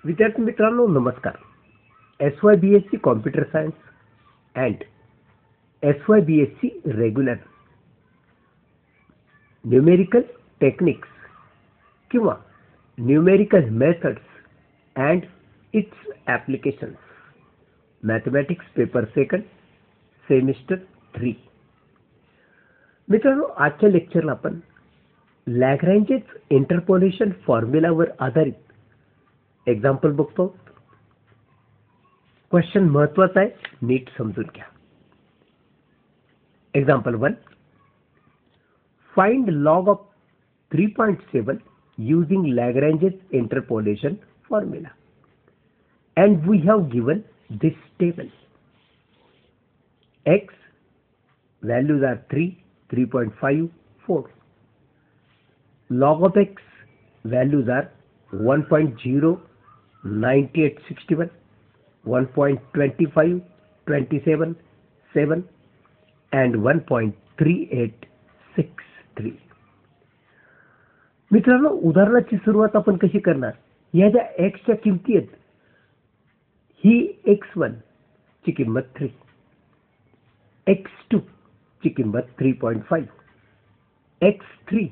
विद्यार्थी मित्रांनो नमस्कार. SYBSc computer science and SYBSc regular numerical techniques किंवा numerical methods and its applications mathematics paper second semester 3. मित्रांनो, आजच्या लेक्चरला आपण लॅग्रेंजेस इंटरपोलेशन फॉर्म्युलावर आधारित एक्झाम्पल बघतो. क्वेश्चन महत्वाचा आहे, नीट समजून घ्या. Example 1. Find log of 3.7 using Lagrange's interpolation formula, and we have given this table. X values are 3, 3.5, 4. Log of X values are 1.0, 98, 61, 1.25, 27, 7 and 1.3863. मित्रांनो, उदाहरणाची सुरुवात आपण कशी करणार? या ज्या x च्या किमती आहेत, ही x1 ची किंमत 3, x2 ची किंमत 3.5, x3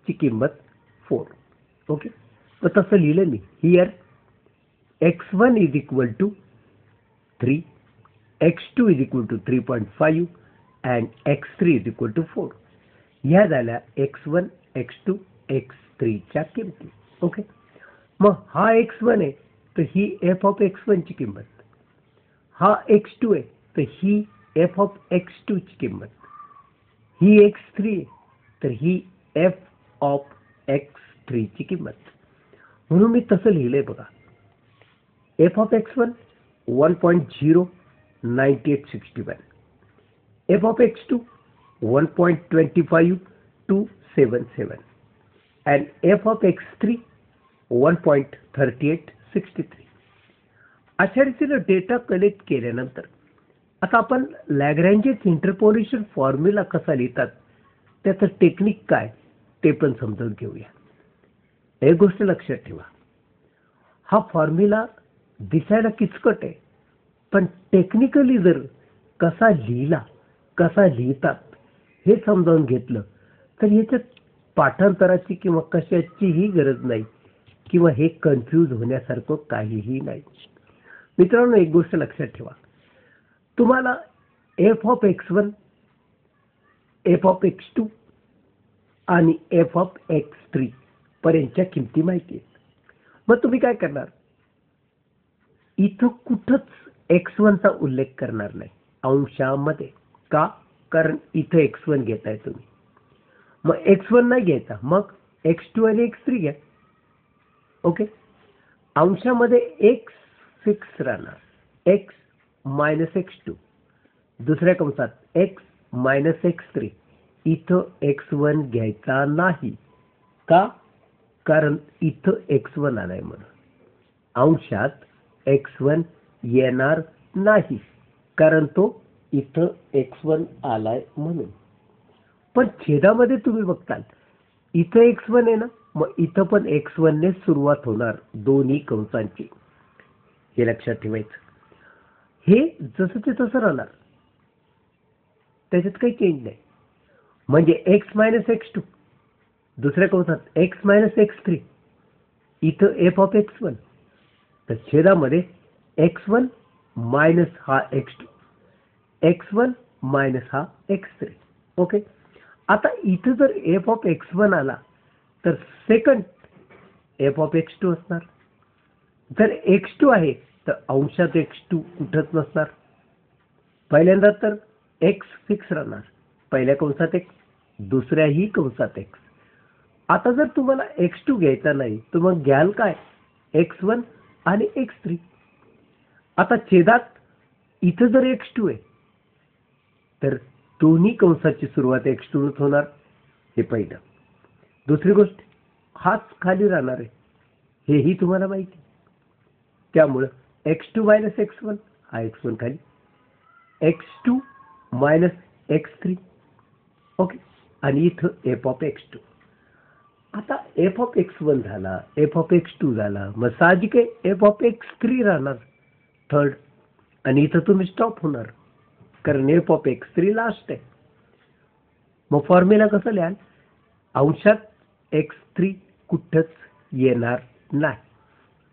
ची किंमत 4. ओके, तर तसं लिहिलं मी. Here x1 is equal to 3, x2 is equal to 3.5 and x3 is equal to 4. ह्या झाल्या x1, x2, x3 च्या किमती. ओके, मग हा x1 आहे तर ही f ऑफ x1 ची किंमत, हा x2 आहे तर ही f ऑफ x2 ची किंमत, ही x3 आहे तर ही f ऑफ x3 ची किंमत. म्हणून मी तसं लिहिलंय बघा. f of x1 1.0, 98, 61, f of x2 1.25, 277 and f of x3 1.38, 63. अशा रीतीने डेटा कलेक्ट केल्यानंतर आता आपण लॅग्रेंजेस इंटरपोलेशन फॉर्म्युला कसा लिहितात, त्याचं टेक्निक काय ते पण समजून घेऊया. एक गोष्ट लक्षात ठेवा, हा फॉर्म्युला दिसायला किचकट आहे, पण टेक्निकली जर कसा लिहितात हे समजावून घेतलं तर याच्यात पाठांतराची किंवा कशाचीही गरज नाही किंवा हे कन्फ्यूज होण्यासारखं काहीही नाही. मित्रांनो, एक गोष्ट लक्षात ठेवा, तुम्हाला f of x1, f of x2 आणि f ऑफ x3 पर्यंतच्या किमती माहिती आहेत. मग तुम्ही काय करणार? इथं कुठंच x1 चा उल्लेख करणार नाही अंशामध्ये. का? कारण इथं x1 घेताय तुम्ही. मग x1 नाही घ्यायचा, मग x2 आणि x3 घ्या. ओके, अंशामध्ये x फिक्स राहणार, x मायनस x2, दुसऱ्या कंसात x मायनस x3. इथं x1 घ्यायचा नाही. का? कारण इथं x1 आलाय म्हणून. अंशात x1 येणार नाही कारण तो इथं x1 आलाय म्हणून. पण छेदामध्ये तुम्ही बघताल इथं x1 आहे ना, मग इथं पण x1 ने सुरुवात होणार दोन्ही कंसांची. हे लक्षात ठेवायचं. हे जसं ते तसं राहणार, त्याच्यात काही चेंज नाही. म्हणजे x मायनस x2, दुसऱ्या कंसात x मायनस x3, इथं f ऑफ x1, तर छेदामध्ये x1 मायनस हा x2, x1 मायनस हा x3. ओके, आता इथं जर f ऑफ x1 आला तर सेकंड f ऑफ x2 असणार. जर x2 आहे तर अंशात x2 कुठंच नसणार. पहिल्यांदा तर x फिक्स राहणार, पहिल्या कंसात x, दुसऱ्याही कंसात x. आता जर तुम्हाला x2 घ्यायचा नाही तर मग घ्याल काय? x1 आणि x3. आता छेदात इथं जर x2 आहे तर दोन्ही कंसाची सुरुवात x2 नच होणार. हे पहिलं. दुसरी गोष्ट, हाच खाली राहणार आहे, हेही तुम्हाला माहिती. त्यामुळं x2 मायनस x1 हा x1 खाली, x2 मायनस x3. ओके, आणि इथं f ऑफ x2. आता एफ ऑफ x1 झाला, एफ ऑफ x2 झाला, मग साहजिक आहे एफ ऑफ x3 राहणार थर्ड, आणि इथं तुम्ही स्टॉप होणार कारण एफ ऑफ x3 लास्ट आहे. मग फॉर्म्युला कसं लिहाल? अंशात x3 कुठंच येणार नाही.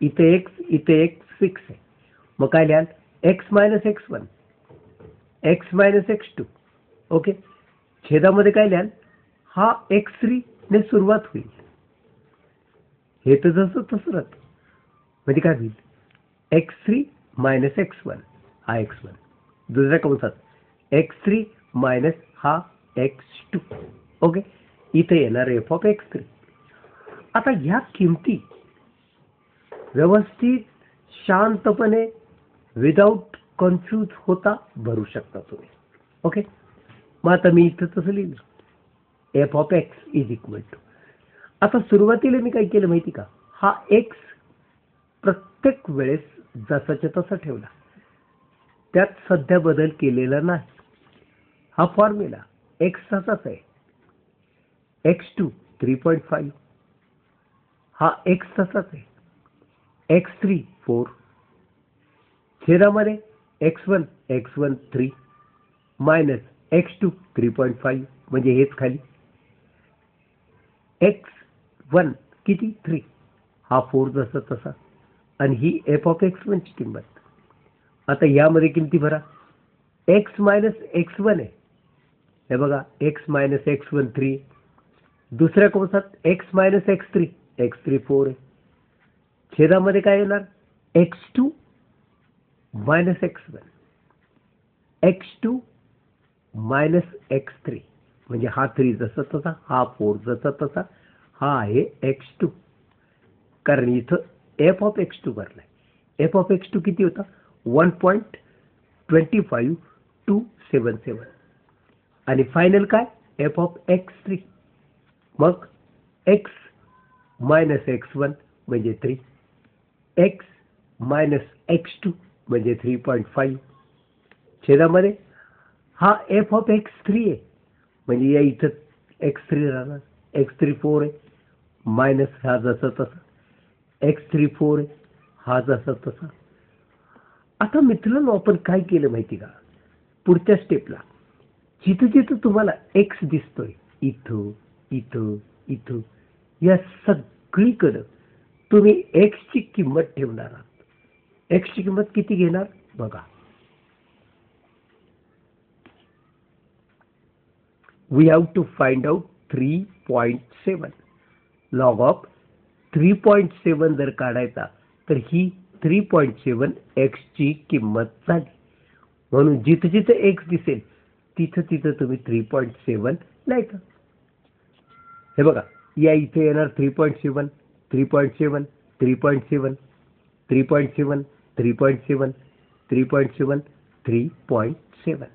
इथे x इथे x फिक्स आहे. मग काय लिहाल? x minus x1, x minus x2. Okay, छेदामध्ये काय लिहाल? हा x3 ने सुरुवात होईल. हे तर जसं तसं राहतं. म्हणजे काय होईल? x3 मायनस x1 हा x1, दुसऱ्या कंसात x3 मायनस हा x2. ओके, इथे येणार एफ ऑफ x3. आता ह्या किमती व्यवस्थित शांतपणे विदाउट कन्फ्यूज होता भरू शकता तुम्ही. ओके, मग आता मी इथं तसं लिहिलं F of X is equal to. आता सुरुवातीला मी काय केलं माहिती का? हा एक्स प्रत्येक वेळेस जसाच्या तसा ठेवला, त्यात सध्या बदल केलेला नाही. हा फॉर्म्युला एक्स तसाच आहे. x2 3.5, हा एक्स तसाच आहे. x3 4, छेदामध्ये x1 3 मायनस x2 3.5 म्हणजे हेच खाली x1 किती 3, हा 4 जसा तसा, आणि ही एफ ऑफ x1 ची किंमत. आता यामध्ये किमती भरा. x मायनस x1 आहे, हे बघा x मायनस x1 3, दुसऱ्या कंसात x मायनस x3 4 आहे. छेदामध्ये काय येणार? x2 minus x1, x2 minus x3 म्हणजे हा 3 जसा तसा, हा 4 जसा तसा, हा आहे x2. कारण इथं एफ ऑफ x2 भरलाय. एफ ऑफ x2 किती होता? 1.25277. आणि फायनल काय? F of x3. मग x मायनस x1 म्हणजे 3, x मायनस x2 म्हणजे 3.5, छेदामध्ये हा एफ ऑफ x3 आहे, म्हणजे या इथं x3 राहणार. x3 4 आहे, मायनस हा जसा तसा, x3 4 आहे, हा जसा तसा. आता मित्रांनो आपण काय केलं माहिती का? पुढच्या स्टेपला जिथं जिथं तुम्हाला एक्स दिसतोय, इथं इथं इथं, या सगळीकडं तुम्ही एक्स ची किंमत ठेवणार आहात. एक्स ची किंमत किती घेणार बघा. We have to find out 3.7. Log of 3.7 जर काढायचा तर ही 3.7 एक्स ची किंमत झाली. म्हणून जिथं जिथं एक्स दिसेल तिथं तिथं तुम्ही 3.7 लिहायचं. हे बघा, या इथे येणार 3.7, 3.7, 3.7, 3.7, 3.7, 3.7, 3.7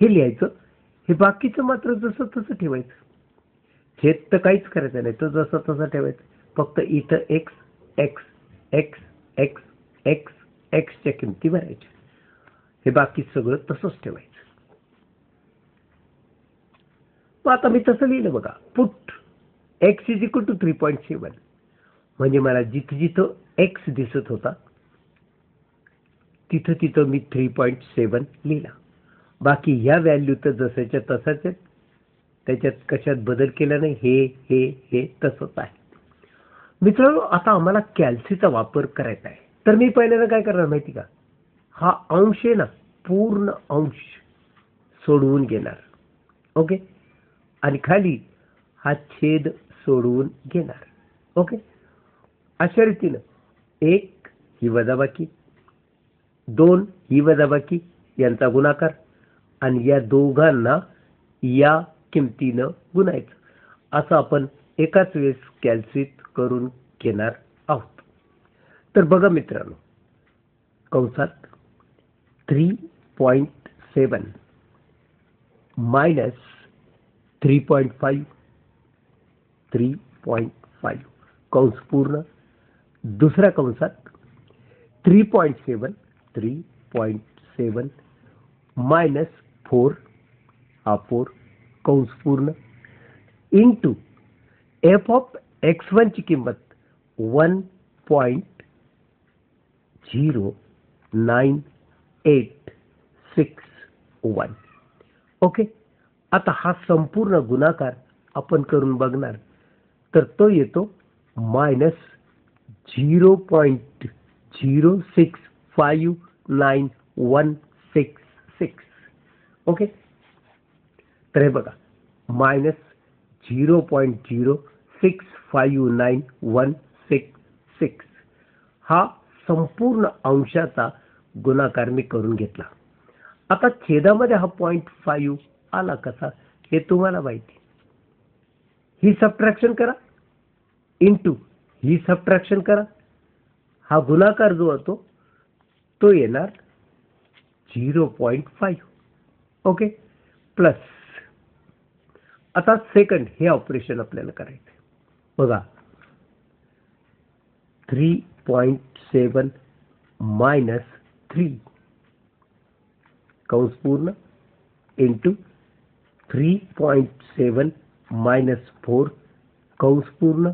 हे लिहायचं. हे बाकीचं मात्र जसं तसं ठेवायचं. छेद तर काहीच करायचं नाही, तर जसं तसं ठेवायचं. फक्त इथं x x x x x एक्सच्या किमती भरायच्या. हे बाकी सगळं तसंच ठेवायचं. मग आता मी तसं लिहिलं बघा. Put X is equal to 3.7 म्हणजे मला जिथं जिथं एक्स दिसत होता तिथं तिथं मी 3.7 लिहिला. बाकी ह्या व्हॅल्यू तर जसाच्या तसाच आहेत, त्याच्यात कशात बदल केला नाही. हे हे हे तसंच आहे. मित्रांनो, आता आम्हाला कॅल्सीचा वापर करायचा आहे. तर मी पहिल्यांदा काय करणार माहिती का? हा अंश आहे ना, पूर्ण अंश सोडवून घेणार. ओके, आणि खाली हा छेद सोडवून घेणार. ओके, अशा रीतीनं 1 ही वजाबाकी, 2 ही वजाबाकी यांचा गुणाकार, आणि या दोघांना या किमतीनं गुणायचं. असं आपण एकाच वेळेस कॅल्सित करून घेणार आहोत. तर बघा मित्रांनो, कंसात 3.7 मायनस 3.5, 3.5 कंस पूर्ण, दुसऱ्या कंसात 3.7, 3.7 मायनस 4, हा 4 कंस पूर्ण, इंटू एफ ऑफ x1 ची किंमत 1.0986 ओके. आता हा संपूर्ण गुणाकार आपण करून बघणार, तर तो येतो -0.0659166 ओके. तर हे बघा -0.0659166 हा संपूर्ण अंशाचा गुणाकार मी करून घेतला. आता छेदामध्ये हा 0.5 आला कसा हे तुम्हाला माहिती. ही सबट्रॅक्शन करा, इंटू ही सबट्रॅक्शन करा, हा गुणाकार जो होतो तो येणार 0.5 ओके. प्लस आता सेकंड हे ऑपरेशन आपल्याला करायचं आहे. बघा 3.7 -3 कंस पूर्ण इंटू 3.7 -4 कंस पूर्ण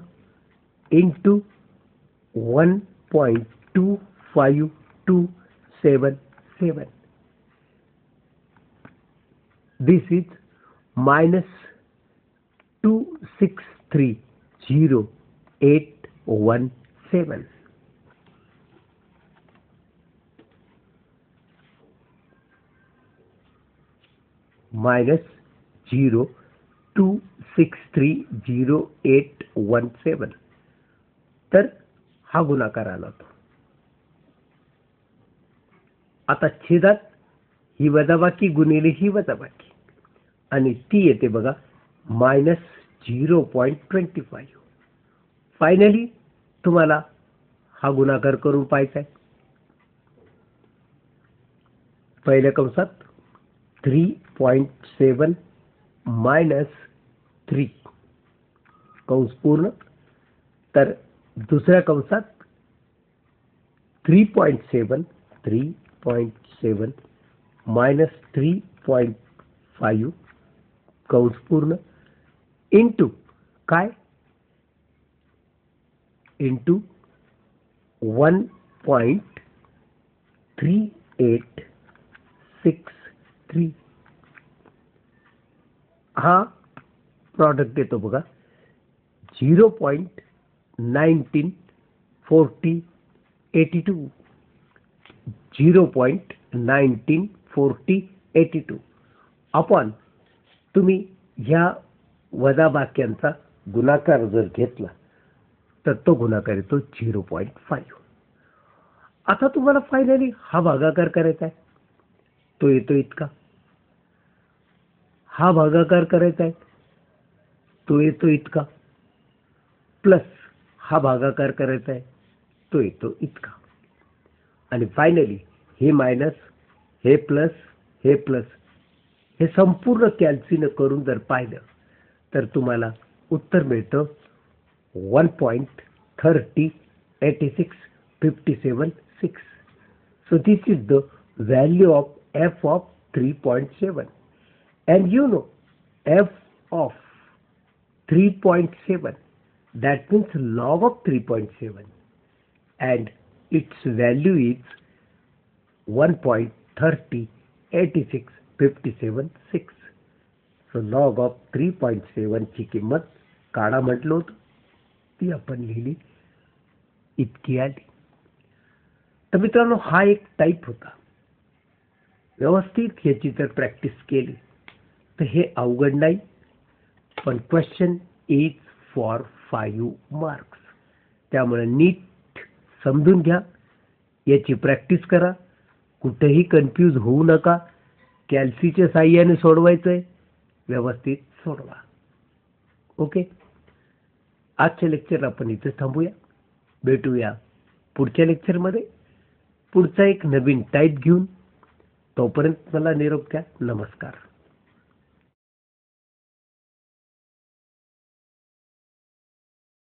इंटू 1.25277. This is -2630817. -2630817. तर हा गुणाकार आला तो. आता छेदात ही वजाबाकी गुणिले ही वजाबाकी आणि ती येते बघा -0.25. फायनली तुम्हाला हा गुणाकार करून पाहायचा आहे. पहिल्या कंसात 3.7 -3 कंस पूर्ण, तर दुसऱ्या कंसात 3.7 -3.5 कंस पूर्ण इंटू काय इंटू 1.3863. हा प्रॉडक्ट देतो बघा 0.194082 0.194082 आपण तुम्ही ह्या वजाबाक्यांचा गुणाकार जर घेतला तर तो गुणाकार येतो 0.5. आता तुम्हाला फायनली हा भागाकार करायचा आहे, तो येतो इतका. हा भागाकार करायचा आहे, तो येतो इतका. प्लस हा भागाकार करायचा आहे, तो येतो इतका. आणि फायनली हे मायनस, हे प्लस, हे प्लस, हे संपूर्ण कॅल्सीनं करून जर पाहिलं तर तुम्हाला उत्तर मिळतं 1.3086576. So this is the value of f of 3.7, and you know f of 3.7, that means log of 3.7, and its value is 1.3086576. So log of 3.7 ची किंमत काढा म्हटलं होतं, ती आपण लिहिली, इतकी आली. तर मित्रांनो हा एक टाईप होता. व्यवस्थित ह्याची जर प्रॅक्टिस केली तर हे अवघड नाही, पण क्वेश्चन इज फॉर 5 मार्क्स. त्यामुळे नीट समजून घ्या, याची प्रॅक्टिस करा, कुठेही कन्फ्यूज होऊ नका. कॅल्सीच्या साह्याने सोडवायचंय, व्यवस्थित सोडवा. ओके. आजच्या लेक्चर आपण इथे थांबूया. भेटूया पुढच्या लेक्चरमध्ये पुढचा एक नवीन टाईप घेऊन. तोपर्यंत मला निरोप द्या. नमस्कार.